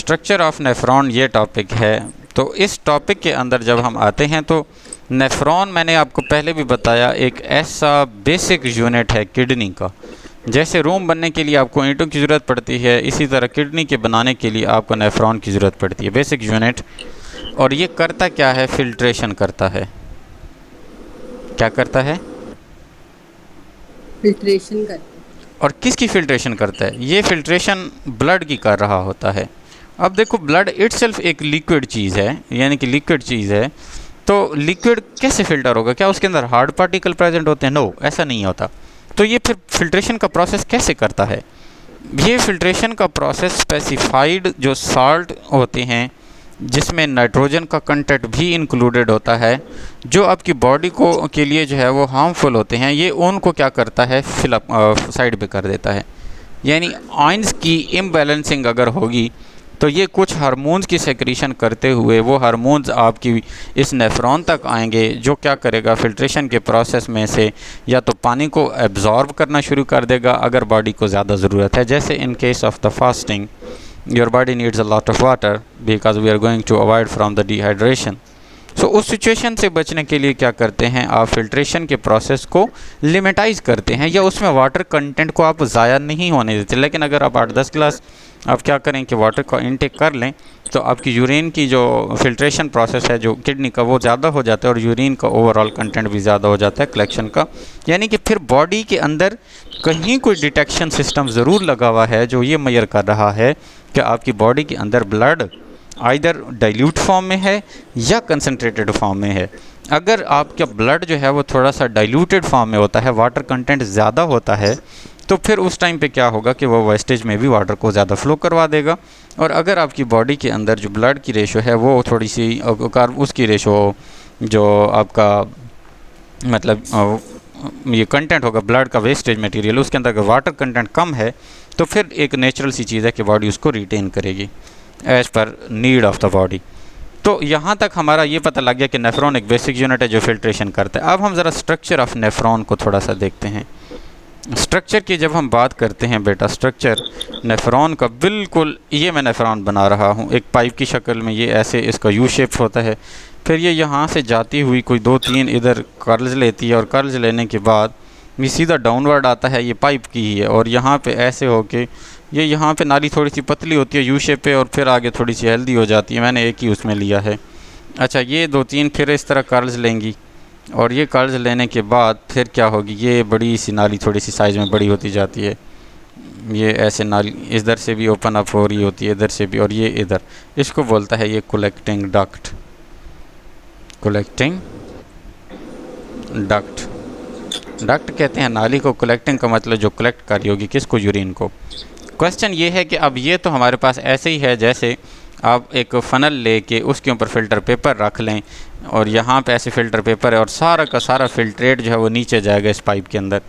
Structure of nephron ये topic है। तो इस टॉपिक के अंदर जब हम आते हैं तो नेफ्रॉन मैंने आपको पहले भी बताया एक ऐसा बेसिक यूनिट है किडनी का। जैसे रूम बनने के लिए आपको ईंटों की ज़रूरत पड़ती है, इसी तरह किडनी के बनाने के लिए आपको नेफ्रॉन की ज़रूरत पड़ती है, बेसिक यूनिट। और ये करता क्या है? फिल्ट्रेशन करता है। क्या करता है? फिल्ट्रेशन करता है। और किसकी फिल्ट्रेशन करता है? ये फिल्ट्रेशन ब्लड की कर रहा होता है। अब देखो, ब्लड इटसेल्फ एक लिक्विड चीज़ है, यानी कि लिक्विड चीज़ है, तो लिक्विड कैसे फिल्टर होगा? क्या उसके अंदर हार्ड पार्टिकल प्रेजेंट होते हैं? नो, ऐसा नहीं होता। तो ये फिर फिल्ट्रेशन का प्रोसेस कैसे करता है? ये फिल्ट्रेशन का प्रोसेस स्पेसिफाइड जो साल्ट होते हैं जिसमें नाइट्रोजन का कंटेंट भी इंक्लूडेड होता है, जो आपकी बॉडी को के लिए जो है वो हार्मफुल होते हैं, ये उनको क्या करता है? फिलअप साइड पे कर देता है। यानी आयंस की इम्बैलेंसिंग अगर होगी तो ये कुछ हार्मोन्स की सेक्रीशन करते हुए वो हार्मोन्स आपकी इस नेफ्रॉन तक आएंगे, जो क्या करेगा? फिल्ट्रेशन के प्रोसेस में से या तो पानी को एब्जॉर्ब करना शुरू कर देगा अगर बॉडी को ज़्यादा ज़रूरत है। जैसे in case of the fasting, your body needs a lot of water because we are going to avoid from the dehydration. So उस सिचुएशन से बचने के लिए क्या करते हैं आप? फिल्ट्रेशन के प्रोसेस को लिमिटाइज करते हैं या उसमें वाटर कंटेंट को आप ज़ाया नहीं होने देते। लेकिन अगर आप 8-10 ग्लास आप क्या करें कि वाटर का इनटेक कर लें तो आपकी यूरिन की जो फिल्ट्रेशन प्रोसेस है जो किडनी का, वो ज़्यादा हो जाता है और यूरिन का ओवरऑल कंटेंट भी ज़्यादा हो जाता है कलेक्शन का। यानी कि फिर बॉडी के अंदर कहीं कोई डिटेक्शन सिस्टम ज़रूर लगा हुआ है जो ये मेजर कर रहा है कि आपकी बॉडी के अंदर ब्लड आइदर डाइल्यूट फॉर्म में है या कंसनट्रेटेड फॉर्म में है। अगर आपका ब्लड जो है वो थोड़ा सा डाइल्यूटेड फॉर्म में होता है, वाटर कंटेंट ज़्यादा होता है, तो फिर उस टाइम पे क्या होगा कि वो वेस्टेज में भी वाटर को ज़्यादा फ्लो करवा देगा। और अगर आपकी बॉडी के अंदर जो ब्लड की रेशो है वो थोड़ी सी उसकी रेशो जो आपका मतलब ये कंटेंट होगा ब्लड का, वेस्टेज मटेरियल, उसके अंदर अगर वाटर कंटेंट कम है तो फिर एक नेचुरल सी चीज़ है कि बॉडी उसको रिटेन करेगी as per need of the body. तो यहाँ तक हमारा ये पता लग गया कि नेफ्रॉन एक बेसिक यूनिट है जो फिल्ट्रेशन करता है। अब हम ज़रा स्ट्रक्चर ऑफ नेफ्रॉन को थोड़ा सा देखते हैं। स्ट्रक्चर की जब हम बात करते हैं बेटा, स्ट्रक्चर नेफ्रॉन का बिल्कुल, ये मैं नेफ्रॉन बना रहा हूँ एक पाइप की शक्ल में, ये ऐसे इसका यू शेप होता है। फिर ये यहाँ से जाती हुई कोई 2-3 इधर कर्ल्स लेती है और कर्ल्स लेने के बाद ये सीधा डाउनवर्ड आता है, ये पाइप की ही है। और यहाँ पे ऐसे होके ये यहाँ पे नाली थोड़ी सी पतली होती है यू शेप पे और फिर आगे थोड़ी सी हेल्दी हो जाती है। मैंने एक ही उसमें लिया है। अच्छा, ये 2-3 फिर इस तरह कर्ल्स लेंगी और ये कर्ल्स लेने के बाद फिर क्या होगी? ये बड़ी सी नाली थोड़ी सी साइज़ में बड़ी होती जाती है। ये ऐसे नाली इधर से भी ओपन अप हो रही होती है, इधर से भी, और ये इधर, इसको बोलता है ये collecting duct. Collecting duct, duct कहते हैं नाली को। कलेक्टिंग का मतलब जो कलेक्ट कर रही होगी, किसको? यूरिन को। क्वेश्चन ये है कि अब ये तो हमारे पास ऐसे ही है जैसे आप एक फ़नल लेके उसके ऊपर फ़िल्टर पेपर रख लें और यहाँ पे ऐसे फ़िल्टर पेपर है और सारा का सारा फ़िल्ट्रेट जो है वो नीचे जाएगा इस पाइप के अंदर।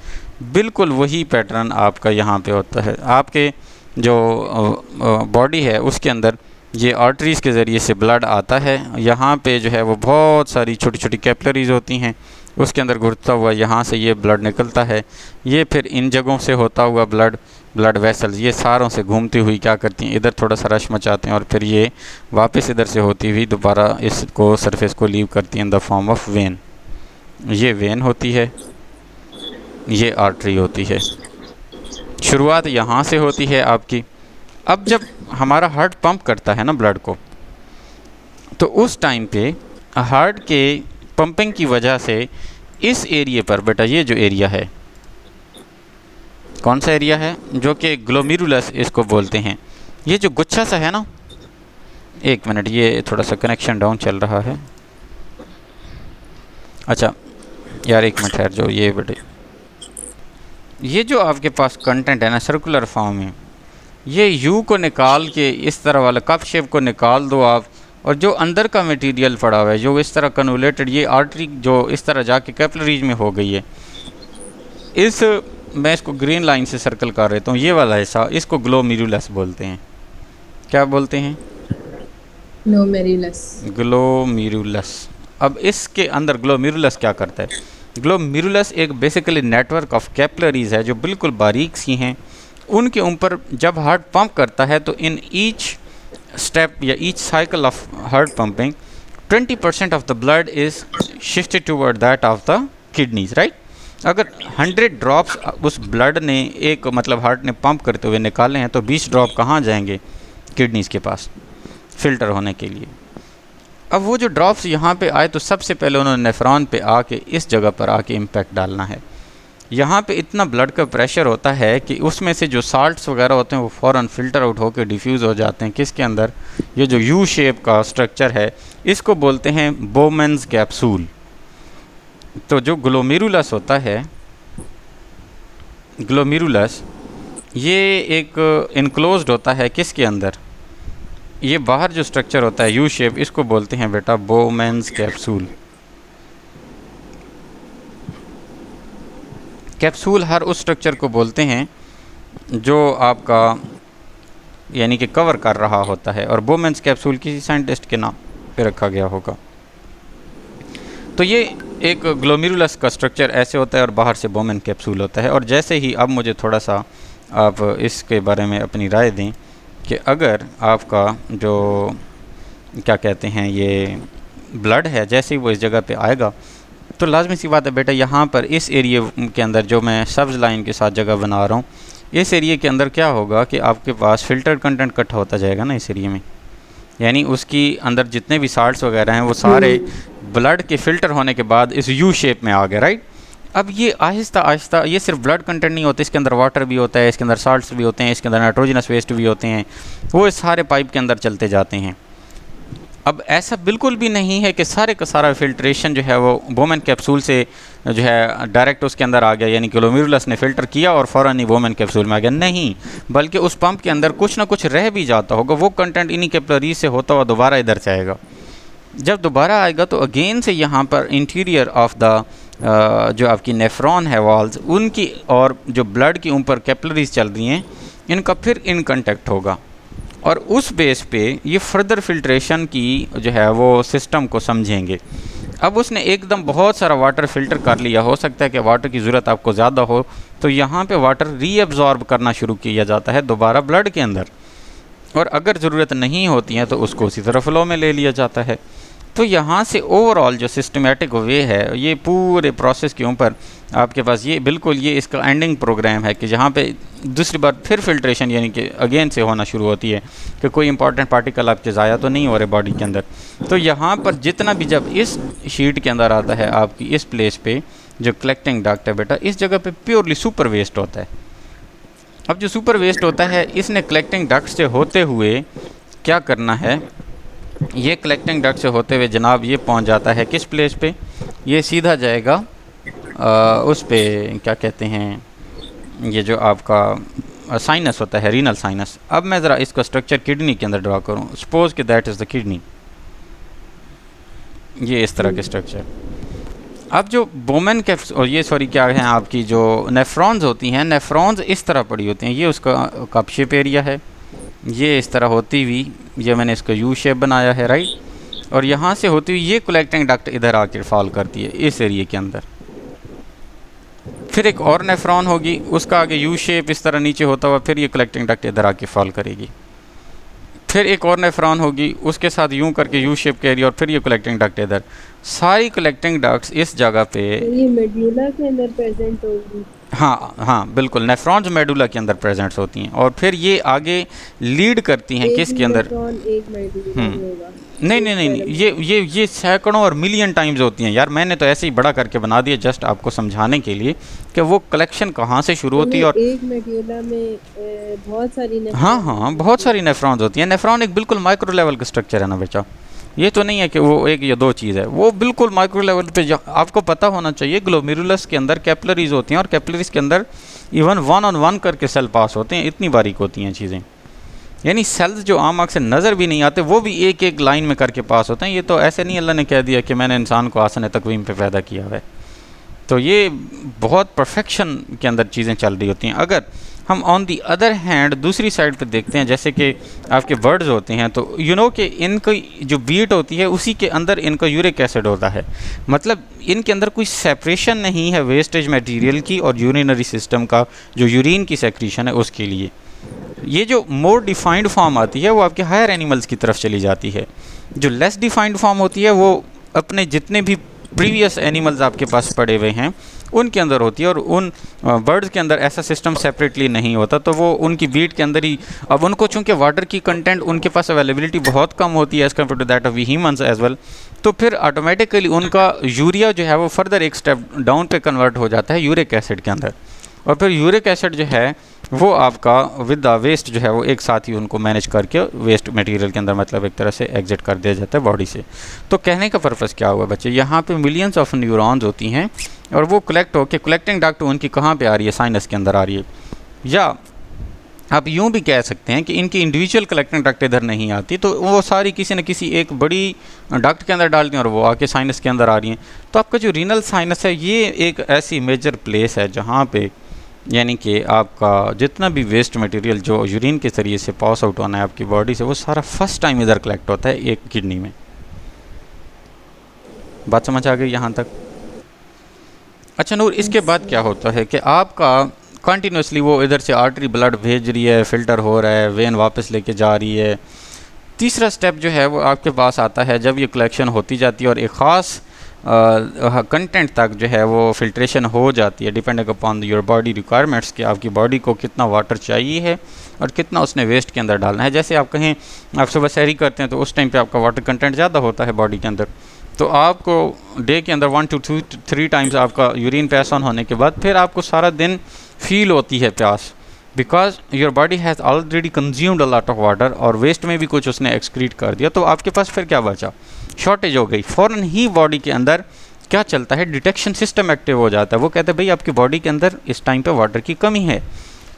बिल्कुल वही पैटर्न आपका यहाँ पे होता है। आपके जो बॉडी है उसके अंदर ये आर्टरीज़ के ज़रिए से ब्लड आता है। यहाँ पे जो है वो बहुत सारी छोटी छोटी कैपिलरीज़ होती हैं, उसके अंदर घुसता हुआ यहाँ से ये ब्लड निकलता है। ये फिर इन जगहों से होता हुआ ब्लड वेसल्स ये सारों से घूमती हुई क्या करती हैं? इधर थोड़ा सा रश मचाते हैं और फिर ये वापस इधर से होती हुई दोबारा इसको सरफेस को लीव करती हैं in the form of when. ये वेन होती है, ये आर्टरी होती है। शुरुआत यहाँ से होती है आपकी। अब जब हमारा हार्ट पंप करता है ना ब्लड को, तो उस टाइम पे हार्ट के पंपिंग की वजह से इस एरिया पर बेटा, ये जो एरिया है, कौन सा एरिया है? जो कि ग्लोमेरुलस इसको बोलते हैं। ये जो गुच्छा सा है ना, एक मिनट, ये थोड़ा सा कनेक्शन डाउन चल रहा है। अच्छा यार एक मिनट ठहर जो, ये बेटे ये जो आपके पास कंटेंट है ना सर्कुलर फॉर्म में, ये यू को निकाल के इस तरह वाला कप शेप को निकाल दो आप, और जो अंदर का मटेरियल पड़ा हुआ है जो इस तरह कन्वोलेटेड, ये आर्टरी जो इस तरह जाके कैपिलरीज में हो गई है, इस मैं इसको ग्रीन लाइन से सर्कल कर रहा हूँ, ये वाला हिस्सा, इसको ग्लोमेरुलस बोलते हैं। क्या बोलते हैं? ग्लोमेरुलस। ग्लोमेरुलस। अब इसके अंदर ग्लोमेरुलस क्या करता है? ग्लोमेरुलस एक बेसिकली नेटवर्क ऑफ कैपिलरीज है जो बिल्कुल बारीक सी हैं। उनके ऊपर जब हार्ट पंप करता है तो इन ईच step या each cycle of heart pumping 20% of the blood is shifted toward that of the kidneys, right? अगर 100 ड्रॉप्स उस ब्लड ने एक मतलब हार्ट ने पंप करते हुए निकाले हैं तो 20 ड्रॉप कहाँ जाएंगे? किडनीज़ के पास फिल्टर होने के लिए। अब वो जो ड्रॉप्स यहाँ पे आए तो सबसे पहले उन्होंने नेफ्रॉन पे आके इस जगह पर आके इम्पैक्ट डालना है। यहाँ पे इतना ब्लड का प्रेशर होता है कि उसमें से जो साल्ट्स वगैरह होते हैं वो फ़ौरन फ़िल्टर आउट होकर डिफ्यूज़ हो जाते हैं किसके अंदर? ये जो यू शेप का स्ट्रक्चर है इसको बोलते हैं बोमेन्स कैप्सूल। तो जो ग्लोमेरुलस होता है, ग्लोमेरुलस ये एक इनक्लोज्ड होता है किसके अंदर? ये बाहर जो स्ट्रक्चर होता है यू शेप, इसको बोलते हैं बेटा बोमेन्स कैप्सूल। कैप्सूल हर उस स्ट्रक्चर को बोलते हैं जो आपका यानी कि कवर कर रहा होता है, और बोमेन्स कैप्सूल किसी साइंटिस्ट के नाम पे रखा गया होगा। तो ये एक ग्लोमेरुलस का स्ट्रक्चर ऐसे होता है और बाहर से बोमेन कैप्सूल होता है। और जैसे ही अब मुझे थोड़ा सा आप इसके बारे में अपनी राय दें कि अगर आपका जो क्या कहते हैं ये ब्लड है जैसे ही वो इस जगह पे आएगा तो लाजमी सी बात है बेटा, यहाँ पर इस एरिया के अंदर जो मैं सब्ज़ लाइन के साथ जगह बना रहा हूँ, इस एरिया के अंदर क्या होगा कि आपके पास फ़िल्टर्ड कंटेंट इकट्ठा होता जाएगा ना इस एरिया में, यानी उसकी अंदर जितने भी साल्ट्स वगैरह हैं वो सारे ब्लड के फ़िल्टर होने के बाद इस यू शेप में आ गए, राइट। अब ये आहिस्ता आहिस्ता, ये सिर्फ ब्लड कंटेंट नहीं होता, इसके अंदर वाटर भी होता है, इसके अंदर साल्ट्स भी होते हैं, इसके अंदर नाइट्रोजनस वेस्ट भी होते हैं, वो इस सारे पाइप के अंदर चलते जाते हैं। अब ऐसा बिल्कुल भी नहीं है कि सारे का सारा फिल्ट्रेशन जो है वो बोमेन कैप्सूल से जो है डायरेक्ट उसके अंदर आ गया, यानी ग्लोमेरुलस ने फ़िल्टर किया और फ़ौरन ही बोमेन कैप्सूल में आ गया, नहीं, बल्कि उस पंप के अंदर कुछ ना कुछ रह भी जाता होगा। वो कंटेंट इन्हीं कैपिलरीज से होता हुआ दोबारा इधर से आएगा। जब दोबारा आएगा तो अगेन से यहाँ पर इंटीरियर ऑफ द जो आपकी नेफ्रॉन है वॉल्स, उनकी और जो ब्लड के ऊपर कैपिलरीज चल रही हैं, इनका फिर इन कंटेक्ट होगा और उस बेस पे ये फर्दर फिल्ट्रेशन की जो है वो सिस्टम को समझेंगे। अब उसने एकदम बहुत सारा वाटर फ़िल्टर कर लिया, हो सकता है कि वाटर की ज़रूरत आपको ज़्यादा हो, तो यहाँ पे वाटर रीअब्ज़ॉर्ब करना शुरू किया जाता है दोबारा ब्लड के अंदर, और अगर ज़रूरत नहीं होती है तो उसको उसी तरह फ्लो में ले लिया जाता है। तो यहाँ से ओवरऑल जो सिस्टमेटिक वे है, ये पूरे प्रोसेस के ऊपर आपके पास ये बिल्कुल ये इसका एंडिंग प्रोग्राम है कि जहाँ पे दूसरी बार फिर फिल्ट्रेशन यानी कि अगेन से होना शुरू होती है कि कोई इंपॉर्टेंट पार्टिकल आपके ज़ाया तो नहीं हो रहे बॉडी के अंदर। तो यहाँ पर जितना भी जब इस शीट के अंदर आता है आपकी इस प्लेस पे जो कलेक्टिंग डक्ट है बेटा, इस जगह पे प्योरली सुपर वेस्ट होता है। अब जो सुपर वेस्ट होता है इसने कलेक्टिंग डक्ट से होते हुए क्या करना है, ये कलेक्टिंग डक्ट से होते हुए जनाब ये पहुंच जाता है किस प्लेस पे, ये सीधा जाएगा उस पे क्या कहते हैं, ये जो आपका साइनस होता है, रीनल साइनस। अब मैं ज़रा इसका स्ट्रक्चर किडनी के अंदर ड्रा करूँ, सपोज कि दैट इज़ द किडनी, ये इस तरह के स्ट्रक्चर। अब जो बोमेन के और ये सॉरी क्या है आपकी जो नेफ्रॉन्स होती हैं, नेफ्रॉन्स इस तरह पड़ी होती हैं, ये उसका कप शेप एरिया है, ये इस तरह होती हुई ये मैंने इसका यू शेप बनाया है, राइट, और यहाँ से होती हुई ये कलेक्टिंग डक्ट इधर आकर फॉल करती है इस एरिया के अंदर। फिर एक और नेफ्रॉन होगी, उसका आगे यू शेप इस तरह नीचे होता हुआ फिर ये कलेक्टिंग डक्ट इधर आके फॉल करेगी। फिर एक और नेफ्रॉन होगी, उसके साथ यूं करके यू शेप के एरिया और फिर ये कलेक्टिंग डक्ट इधर। सारी कलेक्टिंग डक्ट्स इस जगह पे ये मेडुला के अंदर प्रेजेंट होगी। हाँ हाँ बिल्कुल, नेफ्रॉन्स मेडुला के अंदर प्रेजेंट होती हैं और फिर ये आगे लीड करती हैं किसके अंदर, एक मेडुला होगा। नहीं नहीं नहीं, ये सैकड़ों और मिलियन टाइम्स होती हैं यार, मैंने तो ऐसे ही बड़ा करके बना दिया जस्ट आपको समझाने के लिए कि वो कलेक्शन कहाँ से शुरू होती है। और एक मेडुला में बहुत सारी हाँ बहुत सारी नेफ्रॉन्स होती हैं। नेफ्रॉन एक बिल्कुल माइक्रो लेवल का स्ट्रक्चर है ना बेटा, ये तो नहीं है कि वो एक या दो चीज़ है, वो बिल्कुल माइक्रो लेवल पे आपको पता होना चाहिए। ग्लोमेरुलस के अंदर कैपिलरीज होती हैं और कैपिलरीज के अंदर इवन 1 on 1 करके सेल पास होते हैं, इतनी बारीक होती हैं चीज़ें, यानी सेल्स जो आम आँख से नज़र भी नहीं आते वो भी एक एक लाइन में करके पास होते हैं। ये तो ऐसे नहीं अल्लाह ने कह दिया कि मैंने इंसान को आसन तकवीम पे पैदा किया है, तो ये बहुत परफेक्शन के अंदर चीज़ें चल रही होती हैं। अगर हम ऑन दी अदर हैंड दूसरी साइड पे देखते हैं, जैसे कि आपके वर्ड्स होते हैं, तो यू नो कि इनकी जो बीट होती है उसी के अंदर इनका यूरिक एसिड होता है, मतलब इनके अंदर कोई सेपरेशन नहीं है वेस्टेज मटेरियल की और यूरिनरी सिस्टम का जो यूरिन की सेक्रीशन है उसके लिए। ये जो मोर डिफाइंड फॉर्म आती है वो आपके हायर एनिमल्स की तरफ चली जाती है। जो लेस डिफाइंड फॉर्म होती है वो अपने जितने भी प्रीवियस एनिमल्स आपके पास पड़े हुए हैं उनके अंदर होती है, और उन बर्ड्स के अंदर ऐसा सिस्टम सेपरेटली नहीं होता, तो वो उनकी बीट के अंदर ही। अब उनको चूंकि वाटर की कंटेंट उनके पास अवेलेबिलिटी बहुत कम होती है as compare to that of we humans as well, तो फिर ऑटोमेटिकली उनका यूरिया जो है वो फर्दर एक स्टेप डाउन पे कन्वर्ट हो जाता है यूरिक एसिड के अंदर, और फिर यूरिक एसिड जो है वो आपका विद द वेस्ट जो है वो एक साथ ही उनको मैनेज करके वेस्ट मटेरियल के अंदर मतलब एक तरह से एग्जिट कर दिया जाता है बॉडी से। तो कहने का पर्पज़ क्या हुआ बच्चे, यहाँ पे मिलियंस ऑफ न्यूरॉन्स होती हैं और वो कलेक्ट होकर कलेक्टिंग डक्ट उनकी कहाँ पे आ रही है, साइनस के अंदर आ रही है, या आप यूँ भी कह सकते हैं कि इनकी इंडिविजुअल कलेक्टिंग डक्ट इधर नहीं आती, तो वो सारी किसी न किसी एक बड़ी डक्ट के अंदर डालती हैं और वो आके साइनस के अंदर आ रही हैं। तो आपका जो रीनल साइनस है ये एक ऐसी मेजर प्लेस है जहाँ पे यानी कि आपका जितना भी वेस्ट मटेरियल जो यूरिन के ज़रिए से पास आउट होना है आपकी बॉडी से वो सारा फर्स्ट टाइम इधर कलेक्ट होता है एक किडनी में। बात समझ आ गई यहाँ तक? अच्छा नूर, इसके बाद क्या होता है कि आपका कंटिन्यूसली वो इधर से आर्टरी ब्लड भेज रही है, फ़िल्टर हो रहा है, वेन वापस लेके जा रही है। तीसरा स्टेप जो है वो आपके पास आता है जब ये कलेक्शन होती जाती है और एक ख़ास कंटेंट तक जो है वो फिल्ट्रेशन हो जाती है, depending upon your body requirements कि आपकी बॉडी को कितना वाटर चाहिए है और कितना उसने वेस्ट के अंदर डालना है। जैसे आप कहें आप सुबह सहरी करते हैं तो उस टाइम पे आपका वाटर कंटेंट ज़्यादा होता है बॉडी के अंदर, तो आपको डे के अंदर 1 to 3 टाइम्स आपका यूरिन पास ऑन होने के बाद फिर आपको सारा दिन फील होती है प्यास, because your body has already consumed a lot of water और वेस्ट में भी कुछ उसने एक्सक्रीट कर दिया, तो आपके पास फिर क्या बचा, शॉर्टेज हो गई। फ़ौरन ही बॉडी के अंदर क्या चलता है, डिटेक्शन सिस्टम एक्टिव हो जाता है। वो कहते हैं भाई आपकी बॉडी के अंदर इस टाइम पे वाटर की कमी है,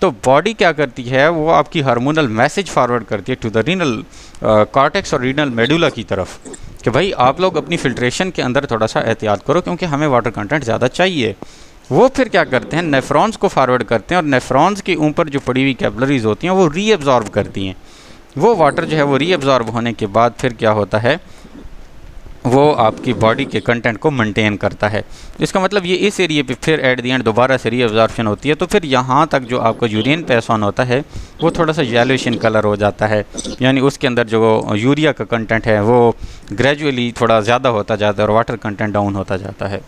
तो बॉडी क्या करती है वो आपकी हार्मोनल मैसेज फॉरवर्ड करती है टू द रीनल कॉर्टेक्स और रीनल मेडुला की तरफ कि भाई आप लोग अपनी फिल्ट्रेशन के अंदर थोड़ा सा एहतियात करो क्योंकि हमें वाटर कंटेंट ज़्यादा चाहिए। वो फिर क्या करते हैं, नेफ्रॉन्स को फॉरवर्ड करते हैं और नेफ्रॉन्स के ऊपर जो पड़ी हुई कैपिलरीज होती हैं वो रीअब्जॉर्ब करती हैं। वो वाटर जो है वो रीअब्जॉर्ब होने के बाद फिर क्या होता है, वो आपकी बॉडी के कंटेंट को मेंटेन करता है। इसका मतलब ये इस एरिया पे फिर एट द एंड दोबारा से रीअब्जॉर्प्शन होती है, तो फिर यहाँ तक जो आपका यूरिन पास ऑन होता है वो थोड़ा सा येलोइश इन कलर हो जाता है, यानी उसके अंदर जो यूरिया का कंटेंट है वो ग्रेजुअली थोड़ा ज़्यादा होता जाता है और वाटर कंटेंट डाउन होता जाता है।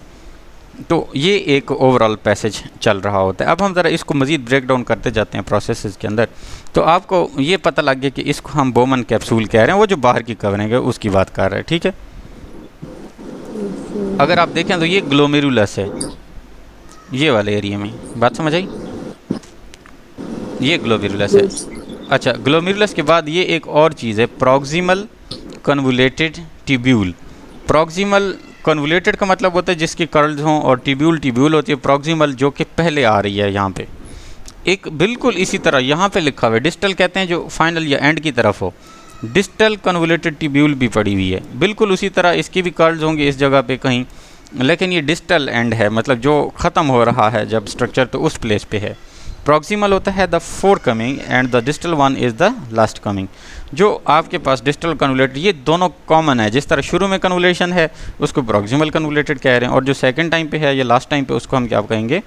तो ये एक ओवरऑल पैसेज चल रहा होता है। अब हम ज़रा इसको मज़ीद ब्रेक डाउन करते जाते हैं प्रोसेस के अंदर, तो आपको ये पता लग गया कि इसको हम बोमन कैप्सूल कह रहे हैं, वो जो बाहर की कवरिंग है उसकी बात कर रहे हैं, ठीक है। अगर आप देखें तो ये ग्लोमेरुलस है, ये वाले एरिया में, बात समझ आई, ये ग्लोमेरुलस है। अच्छा, ग्लोमेरुलस के बाद ये एक और चीज़ है proximal convoluted tubule. Proximal convoluted का मतलब होता है जिसकी कर्ल्स हों, और ट्यूब्यूल होती है प्रॉक्सिमल जो कि पहले आ रही है यहाँ पे। एक बिल्कुल इसी तरह यहाँ पे लिखा हुआ है, डिस्टल कहते हैं जो फाइनल या एंड की तरफ हो, डिस्टल कन्वुलेटेड ट्यूब्यूल भी पड़ी हुई है, बिल्कुल उसी तरह इसकी भी कर्ल्स होंगे इस जगह पे कहीं, लेकिन ये डिस्टल एंड है, मतलब जो ख़त्म हो रहा है जब स्ट्रक्चर तो उस प्लेस पे है। प्रॉक्सिमल होता है the four coming and the distal one is the last coming. जो आपके पास डिस्टल कन्वुलेटेड ये दोनों कॉमन है, जिस तरह शुरू में कन्वुलेशन है उसको प्रॉक्सिमल कन्वुलेटेड कह रहे हैं, और जो सेकंड टाइम पे है या लास्ट टाइम पे उसको हम क्या कहेंगे,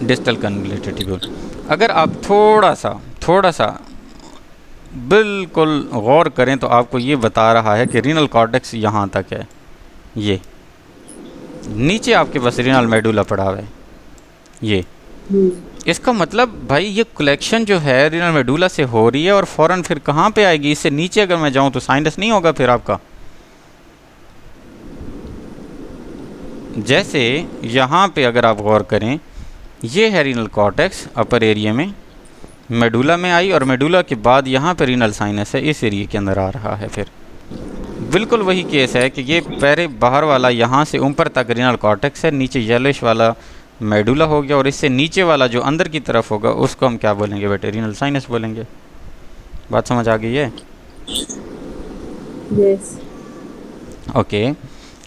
डिस्टल कन्वुलेटेड ट्यूब्यूल। अगर आप थोड़ा सा बिल्कुल गौर करें तो आपको ये बता रहा है कि रीनल कॉर्टेक्स यहाँ तक है, ये नीचे आपके पास रीनल मेडुला पड़ा हुआ है ये। इसका मतलब भाई ये कलेक्शन जो है रीनल मेडुला से हो रही है और फ़ौरन फिर कहाँ पे आएगी, इससे नीचे अगर मैं जाऊँ तो साइनस नहीं होगा फिर आपका। जैसे यहाँ पे अगर आप गौर करें, ये है रीनल कॉर्टेक्स अपर एरिया में, मेडुला में आई और मेडुला के बाद यहाँ पे रीनल साइनस है इस एरिया के अंदर आ रहा है। फिर बिल्कुल वही केस है कि ये पहले बाहर वाला यहाँ से ऊपर तक रीनल कॉर्टेक्स है, नीचे येलोइश वाला मेडुला हो गया, और इससे नीचे वाला जो अंदर की तरफ होगा उसको हम क्या बोलेंगे बेटे, रीनल साइनस बोलेंगे। बात समझ आ गई है? यस। ओके,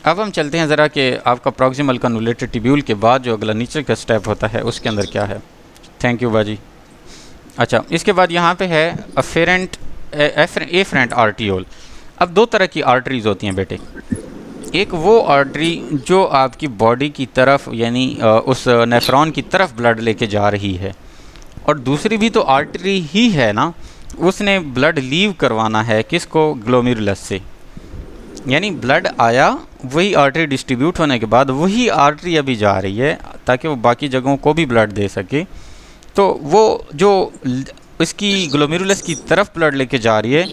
अब हम चलते हैं ज़रा कि आपका प्रॉक्सिमल कन्वुलेटेड ट्यूब्यूल के बाद जो अगला नीचे का स्टेप होता है उसके अंदर क्या है। थैंक यू बाजी। अच्छा, इसके बाद यहाँ पे है एफरेंट आर्टियोल। अब दो तरह की आर्टरीज होती हैं बेटे, एक वो आर्टरी जो आपकी बॉडी की तरफ यानी उस नेफ्रॉन की तरफ ब्लड लेके जा रही है, और दूसरी भी तो आर्टरी ही है ना, उसने ब्लड लीव करवाना है किसको, ग्लोमेरुलस से। यानी ब्लड आया, वही आर्टरी डिस्ट्रीब्यूट होने के बाद वही आर्टरी अभी जा रही है ताकि वो बाकी जगहों को भी ब्लड दे सके। तो वो जो इसकी ग्लोमेरुलस की तरफ ब्लड लेके जा रही है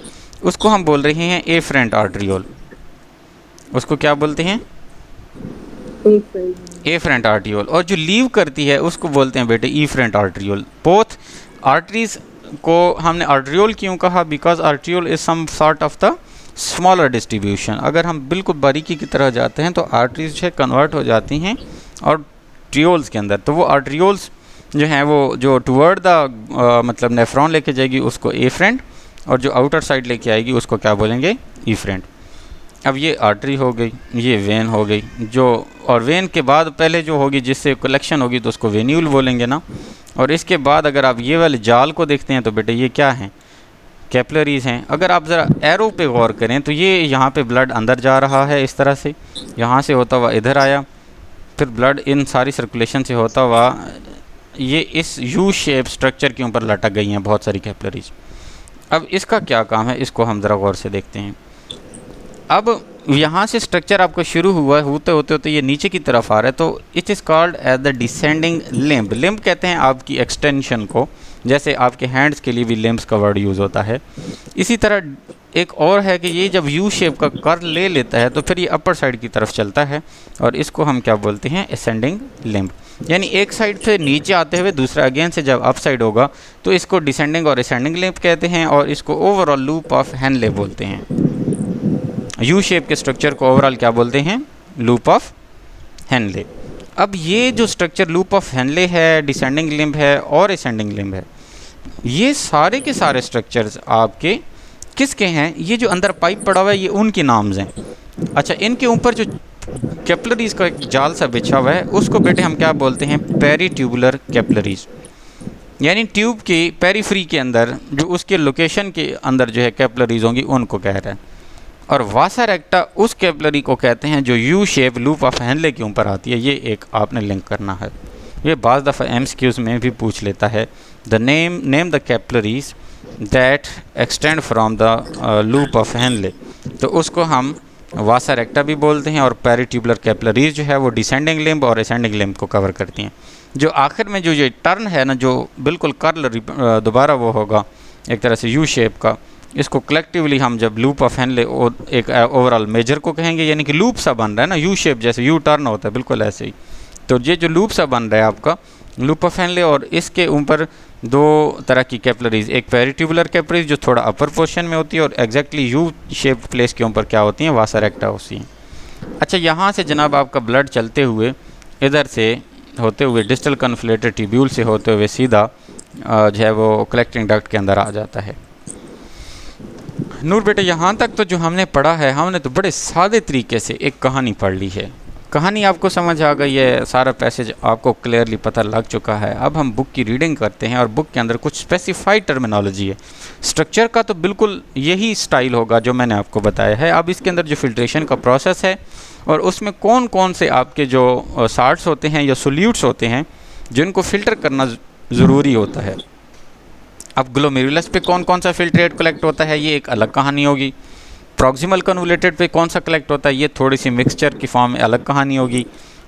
उसको हम बोल रहे हैं एफरेंट आर्टरियोल। उसको क्या बोलते हैं, एफरेंट आर्टरियोल। और जो लीव करती है उसको बोलते हैं बेटे ईफरेंट आर्टरियोल। बोथ आर्टरीज को हमने आर्टरियोल क्यों कहा, because arteriole is some sort of the smaller distribution. अगर हम बिल्कुल बारीकी की तरह जाते हैं तो आर्टरीज जो है कन्वर्ट हो जाती हैं आर्टरियोल्स के अंदर। तो वो आर्टरियोल्स जो हैं वो जो टुवर्ड द मतलब नेफ्रॉन लेके जाएगी उसको एफरेंट, और जो आउटर साइड लेके आएगी उसको क्या बोलेंगे, ईफरेंट। अब ये आर्टरी हो गई, ये वेन हो गई, जो और वेन के बाद पहले जो होगी जिससे कलेक्शन होगी तो उसको वेन्यूल बोलेंगे ना। और इसके बाद अगर आप ये वाले जाल को देखते हैं तो बेटे ये क्या हैं, कैपिलरीज़ हैं। अगर आप ज़रा एरो पे गौर करें तो ये यहाँ पे ब्लड अंदर जा रहा है इस तरह से, यहाँ से होता हुआ इधर आया, फिर ब्लड इन सारी सर्कुलेशन से होता हुआ ये इस यू शेप स्ट्रक्चर के ऊपर लटक गई हैं बहुत सारी कैपिलरीज। अब इसका क्या काम है इसको हम ज़रा गौर से देखते हैं। अब यहाँ से स्ट्रक्चर आपको शुरू हुआ होते होते होते ये नीचे की तरफ आ रहा है, तो it is called as the descending limb. Limb कहते हैं आपकी एक्सटेंशन को, जैसे आपके हैंड्स के लिए भी लिम्ब्स का वर्ड यूज़ होता है। इसी तरह एक और है कि ये जब यू शेप का कर्व ले लेता है तो फिर ये अपर साइड की तरफ चलता है, और इसको हम क्या बोलते हैं, असेंडिंग लिम्ब। यानी एक साइड से नीचे आते हुए दूसरा अगेन से जब अप साइड होगा तो इसको डिसेंडिंग और असेंडिंग लिम्ब कहते हैं, और इसको ओवरऑल लूप ऑफ हेनले बोलते हैं। यू शेप के स्ट्रक्चर को ओवरऑल क्या बोलते हैं, लूप ऑफ हेनले। अब ये जो स्ट्रक्चर लूप ऑफ हेनले है, डिसेंडिंग लिम्ब है और असेंडिंग लिम्ब है, ये सारे के सारे स्ट्रक्चर्स आपके किसके हैं, ये जो अंदर पाइप पड़ा हुआ है ये उनके नाम्स हैं। अच्छा, इनके ऊपर जो कैपिलरीज का एक जाल सा बिछा हुआ है उसको बेटे हम क्या बोलते हैं, पेरीट्यूबुलर कैपिलरीज। यानी ट्यूब की पेरीफ्री के अंदर जो उसके लोकेशन के अंदर जो है कैपिलरीज होंगी उनको कह रहा है। और वासा रेक्टा उस कैपिलरी को कहते हैं जो U shape loop of Henle के ऊपर आती है। ये एक आपने लिंक करना है, ये बाज़ दफ़ा एमसीक्यूज़ में भी पूछ लेता है। The name the capillaries that extend from the loop of Henle, तो उसको हम वासा रेक्टा भी बोलते हैं। और पेरीट्यूबुलर कैपिलरीज जो है वो डिसेंडिंग लिम्ब और असेंडिंग लिम्ब को कवर करती हैं। जो आखिर में जो ये टर्न है ना, जो बिल्कुल कर्ल दोबारा वो होगा एक तरह से यू शेप का, इसको कलेक्टिवली हम जब लूप ऑफ हेनले एक ओवरऑल मेजर को कहेंगे। यानी कि लूप सा बन रहा है ना, यू शेप जैसे यू टर्न होता है बिल्कुल ऐसे ही। तो ये जो लूप सा बन रहा है आपका लूप ऑफ हेनले, और इसके ऊपर दो तरह की कैपिलरीज, एक पेरीट्यूबुलर कैपिलरीज जो थोड़ा अपर पोर्शन में होती है, और एग्जैक्टली यू शेप प्लेस के ऊपर क्या होती हैं, वासा रेक्टा होती हैं। अच्छा, यहाँ से जनाब आपका ब्लड चलते हुए इधर से होते हुए डिस्टल कन्फ्लेटेड ट्यूब्यूल से होते हुए सीधा जो है वो कलेक्टिंग डक्ट के अंदर आ जाता है। नूर बेटे, यहाँ तक तो जो हमने पढ़ा है, हमने तो बड़े सादे तरीके से एक कहानी पढ़ ली है। कहानी आपको समझ आ गई है, सारा पैसेज आपको क्लियरली पता लग चुका है। अब हम बुक की रीडिंग करते हैं, और बुक के अंदर कुछ स्पेसिफाइड टर्मिनोलॉजी है। स्ट्रक्चर का तो बिल्कुल यही स्टाइल होगा जो मैंने आपको बताया है। अब इसके अंदर जो फिल्ट्रेशन का प्रोसेस है और उसमें कौन कौन से आपके जो साल्ट्स होते हैं या सोल्यूट्स होते हैं जिनको फ़िल्टर करना ज़रूरी होता है। अब ग्लोमेरुलस पे कौन कौन सा फिल्ट्रेट कलेक्ट होता है ये एक अलग कहानी होगी। प्रॉक्सिमल कन्वोलेटेड पे कौन सा कलेक्ट होता है ये थोड़ी सी मिक्सचर की फॉर्म में अलग कहानी होगी।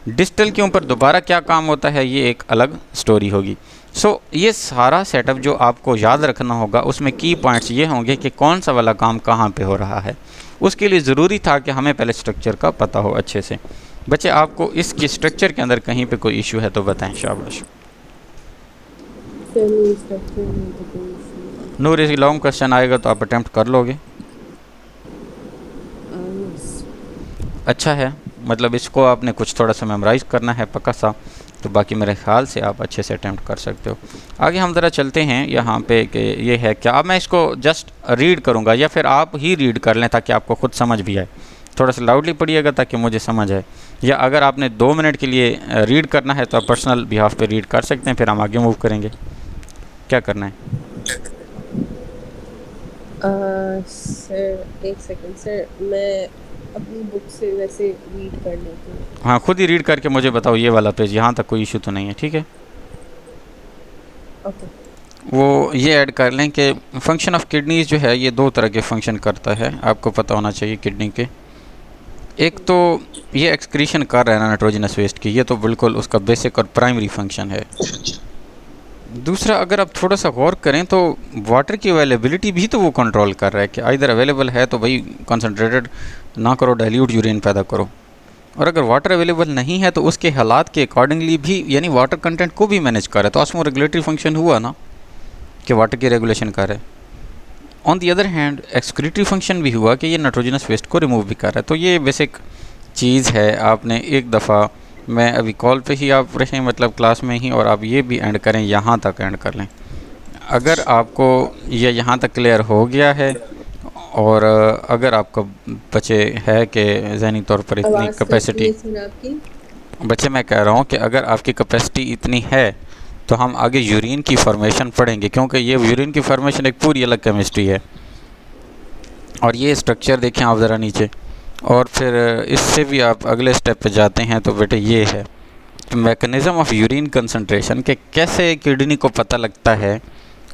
डिस्टल के ऊपर दोबारा क्या काम होता है ये एक अलग स्टोरी होगी। सो ये सारा सेटअप जो आपको याद रखना होगा, उसमें की पॉइंट्स ये होंगे कि कौन सा वाला काम कहाँ पे हो रहा है। उसके लिए ज़रूरी था कि हमें पहले स्ट्रक्चर का पता हो अच्छे से। बच्चे, आपको इसके स्ट्रक्चर के अंदर कहीं पे कोई इशू है तो बताएं। शाबाश। नूर, इस लॉन्ग क्वेश्चन आएगा तो आप अटेम्प्ट कर लोगे? अच्छा है, मतलब इसको आपने कुछ थोड़ा सा मेमोराइज़ करना है पक्का सा, तो बाकी मेरे ख्याल से आप अच्छे से अटेम्प्ट कर सकते हो। आगे हम ज़रा चलते हैं यहाँ पे कि ये है क्या। अब मैं इसको जस्ट रीड करूँगा या फिर आप ही रीड कर लें ताकि आपको खुद समझ भी आए। थोड़ा सा लाउडली पढ़िएगा ताकि मुझे समझ आए, या अगर आपने 2 मिनट के लिए रीड करना है तो आप पर्सनल बिहाफ पे रीड कर सकते हैं, फिर हम आगे मूव करेंगे। क्या करना है? सर एक सेकंड सर, मैं अपनी बुक से वैसे रीड कर लेती हूँ। हाँ, खुद ही रीड करके मुझे बताओ ये वाला पेज, यहाँ तक कोई इशू तो नहीं है? ठीक है, ओके। वो ये ऐड कर लें कि फंक्शन ऑफ किडनीज जो है ये दो तरह के फंक्शन करता है, आपको पता होना चाहिए किडनी के। एक तो ये एक्सक्रीशन कर रहा है ना नाइट्रोजनस वेस्ट की, ये तो बिल्कुल उसका बेसिक और प्राइमरी फंक्शन है। दूसरा, अगर आप थोड़ा सा गौर करें तो वाटर की अवेलेबिलिटी भी तो वो कंट्रोल कर रहा है कि इधर अवेलेबल है तो भाई कंसनट्रेटेड ना करो, डाइल्यूट यूरिन पैदा करो, और अगर वाटर अवेलेबल नहीं है तो उसके हालात के अकॉर्डिंगली भी यानी वाटर कंटेंट को भी मैनेज कर रहा है। तो ऑस्मो रेगुलेटरी फंक्शन हुआ ना कि वाटर की रेगुलेशन कर रहा है। On the other hand excretory function भी हुआ कि ये नाइट्रोजनस वेस्ट को रिमूव भी कर रहा है। तो ये बेसिक चीज़ है। आपने एक दफ़ा, मैं अभी कॉल पे ही आप रहें मतलब क्लास में ही, और आप ये भी एंड करें, यहाँ तक एंड कर लें। अगर आपको ये यहाँ तक क्लियर हो गया है और अगर आपको बचे है कि ज़हनी तौर पर इतनी कैपेसिटी, बच्चे मैं कह रहा हूँ कि अगर आपकी कैपेसिटी इतनी है तो हम आगे यूरिन की फॉर्मेशन पढ़ेंगे, क्योंकि ये यूरिन की फॉर्मेशन एक पूरी अलग केमिस्ट्री है। और ये स्ट्रक्चर देखें आप ज़रा नीचे, और फिर इससे भी आप अगले स्टेप पे जाते हैं तो बेटे ये है मैकेनिज़्म ऑफ यूरिन कंसंट्रेशन, कि कैसे किडनी को पता लगता है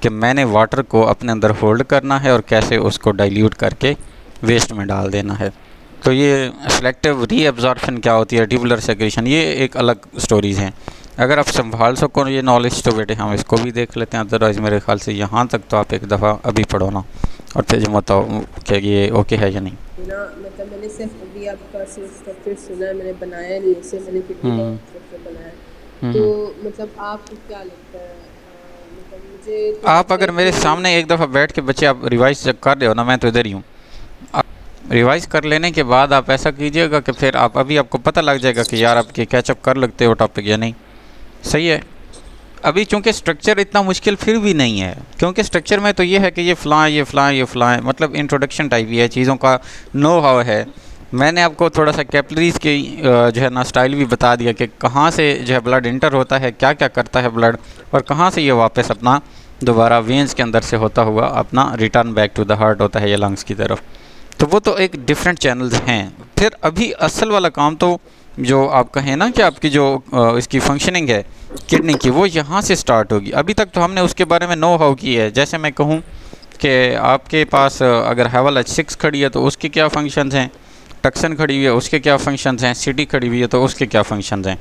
कि मैंने वाटर को अपने अंदर होल्ड करना है और कैसे उसको डाइल्यूट करके वेस्ट में डाल देना है। तो ये सेलेक्टिव रीअब्जॉर्प्शन क्या होती है, ट्यूबुलर सेक्रेशन, ये एक अलग स्टोरीज़ हैं। अगर आप संभाल सको ये नॉलेज तो बेटे हम इसको भी देख लेते हैं। अदरवाइज़ मेरे ख्याल से यहाँ तक तो आप एक दफ़ा अभी पढ़ो ना, और फिर जो बताओ क्या ये ओके है या नहीं ना। मतलब मैंने सिर्फ अभी आपका स्ट्रक्चर सुना है, मैंने बनाया नहीं इसे, मैंने किडनी का स्ट्रक्चर बनाया। तो मतलब आपको क्या लगता है, मतलब मुझे तो आप अगर मेरे सामने एक दफ़ा बैठ के बच्चे आप रिवाइज कर रहे हो ना, मैं तो इधर ही हूँ, रिवाइज कर लेने के बाद आप ऐसा कीजिएगा कि फिर आप अभी आपको पता लग जाएगा कि यार आपके कैचअप कर लगते हो टॉपिक या नहीं। सही है। अभी चूँकि स्ट्रक्चर इतना मुश्किल फिर भी नहीं है, क्योंकि स्ट्रक्चर में तो ये है कि ये फ़लाँ ये फ़लाँ ये फ़लाँ, मतलब इंट्रोडक्शन टाइप ही है, चीज़ों का नो हाउ है। मैंने आपको थोड़ा सा कैपिलरीज़ की जो है ना स्टाइल भी बता दिया कि कहाँ से जो है ब्लड इंटर होता है, क्या क्या करता है ब्लड, और कहाँ से ये वापस अपना दोबारा वेंस के अंदर से होता हुआ अपना return back to the heart होता है या लंग्स की तरफ। तो वो तो एक डिफरेंट चैनल्स हैं। फिर अभी असल वाला काम तो जो आप कहें ना कि आपकी जो इसकी फंक्शनिंग है किडनी की, वो यहाँ से स्टार्ट होगी। अभी तक तो हमने उसके बारे में नो हाउ की है। जैसे मैं कहूँ कि आपके पास अगर हैवल H6 खड़ी है तो उसके क्या फंक्शंस हैं, टक्सन खड़ी हुई है उसके क्या फंक्शंस हैं, सिटी खड़ी हुई है तो उसके क्या फंक्शंस हैं,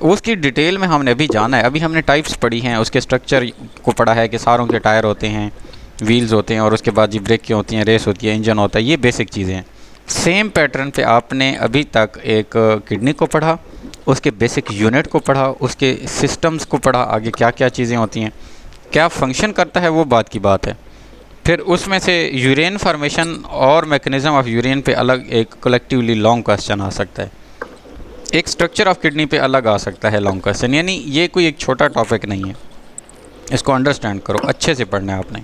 उसकी डिटेल में हमने अभी जाना है। अभी हमने टाइप्स पढ़ी हैं, उसके स्ट्रक्चर को पढ़ा है कि सारों के टायर होते हैं, व्हील्स होते हैं, और उसके बाद जी ब्रेक होती हैं, रेस होती है, इंजन होता है, ये बेसिक चीज़ें हैं। सेम पैटर्न पे आपने अभी तक एक किडनी को पढ़ा, उसके बेसिक यूनिट को पढ़ा, उसके सिस्टम्स को पढ़ा, आगे क्या क्या चीज़ें होती हैं, क्या फंक्शन करता है वो बात की बात है। फिर उसमें से यूरेन फार्मेशन और मैकेनिज़्म ऑफ यूरेन पे अलग एक कलेक्टिवली लॉन्ग क्वेश्चन आ सकता है, एक स्ट्रक्चर ऑफ किडनी पे अलग आ सकता है लॉन्ग क्वेश्चन। यानी ये कोई एक छोटा टॉपिक नहीं है, इसको अंडरस्टैंड करो, अच्छे से पढ़ना है आपने।